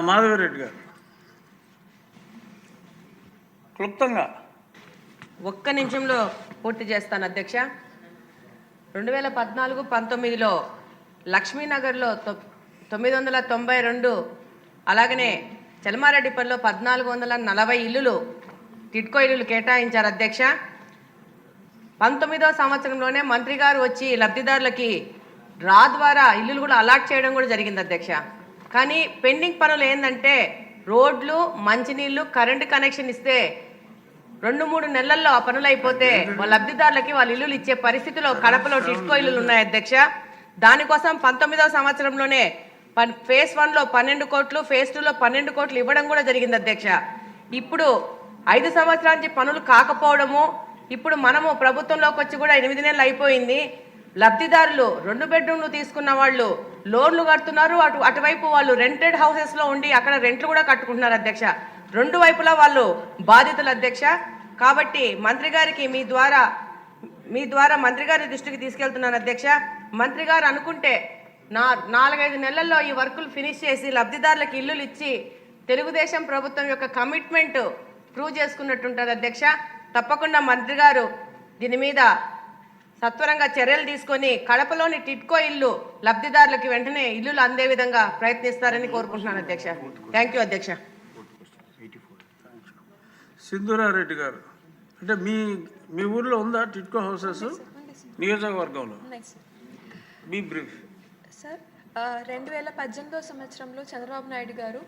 మాధవిరెడ్డి గారు క్లుప్తంగా. ఒక్క నిమిషంలో పూర్తి చేస్తాను అధ్యక్ష. 2014-19లో లక్ష్మీనగర్లో 992, అలాగనే చలమారెడ్డిపల్లిలో 1440 ఇల్లులు టిడ్కో ఇల్లులు కేటాయించారు అధ్యక్ష. 19వ సంవత్సరంలోనే మంత్రి గారు వచ్చి లబ్ధిదారులకి డ్రా ద్వారా ఇల్లులు కూడా అలాట్ చేయడం కూడా జరిగింది అధ్యక్ష. కానీ పెండింగ్ పనులు ఏంటంటే రోడ్లు, మంచినీళ్ళు, కరెంటు కనెక్షన్ ఇస్తే 2-3 నెలల్లో ఆ పనులు అయిపోతే వాళ్ళ లబ్ధిదారులకి వాళ్ళ ఇల్లులు ఇచ్చే పరిస్థితిలో కడపలో టిడ్కో ఇల్లులు ఉన్నాయి అధ్యక్ష. దానికోసం 19వ సంవత్సరంలోనే ఫేజ్ 1లో 12 కోట్లు, ఫేజ్ 2లో 12 కోట్లు ఇవ్వడం కూడా జరిగింది అధ్యక్ష. ఇప్పుడు 5 సంవత్సరాల నుంచి పనులు కాకపోవడము, ఇప్పుడు మనము ప్రభుత్వంలోకి వచ్చి కూడా 8 నెలలు అయిపోయింది. లబ్ధిదారులు 2 బెడ్రూమ్లు తీసుకున్న వాళ్ళు లోన్లు కడుతున్నారు, అటువైపు వాళ్ళు రెంటెడ్ హౌసెస్లో ఉండి అక్కడ రెంట్లు కూడా కట్టుకుంటున్నారు అధ్యక్ష. 2 వైపులా వాళ్ళు బాధితులు అధ్యక్ష. కాబట్టి మంత్రి గారికి మీ ద్వారా మంత్రి గారి దృష్టికి తీసుకెళ్తున్నాను అధ్యక్ష. మంత్రి గారు అనుకుంటే 4-5 నెలల్లో ఈ వర్కులు ఫినిష్ చేసి లబ్ధిదారులకు ఇల్లులు ఇచ్చి తెలుగుదేశం ప్రభుత్వం యొక్క కమిట్మెంట్ ప్రూవ్ చేసుకున్నట్టుంటుంది అధ్యక్ష. తప్పకుండా మంత్రి గారు దీని మీద సత్వరంగా చర్యలు తీసుకొని కడపలోని టిడ్కో ఇల్లు లబ్ధిదారులకి వెంటనే ఇల్లులు అందే విధంగా ప్రయత్నిస్తారని కోరుకుంటున్నాను అధ్యక్ష. థ్యాంక్ యూ అధ్యక్ష. సింధూరారెడ్డి గారు, అంటే మీ ఊర్లో ఉందా టిడ్కో హౌసెస్? నియోజకవర్గంలో మీ బ్రీఫ్. సార్, 2018 సంవత్సరంలో చంద్రబాబు నాయుడు గారు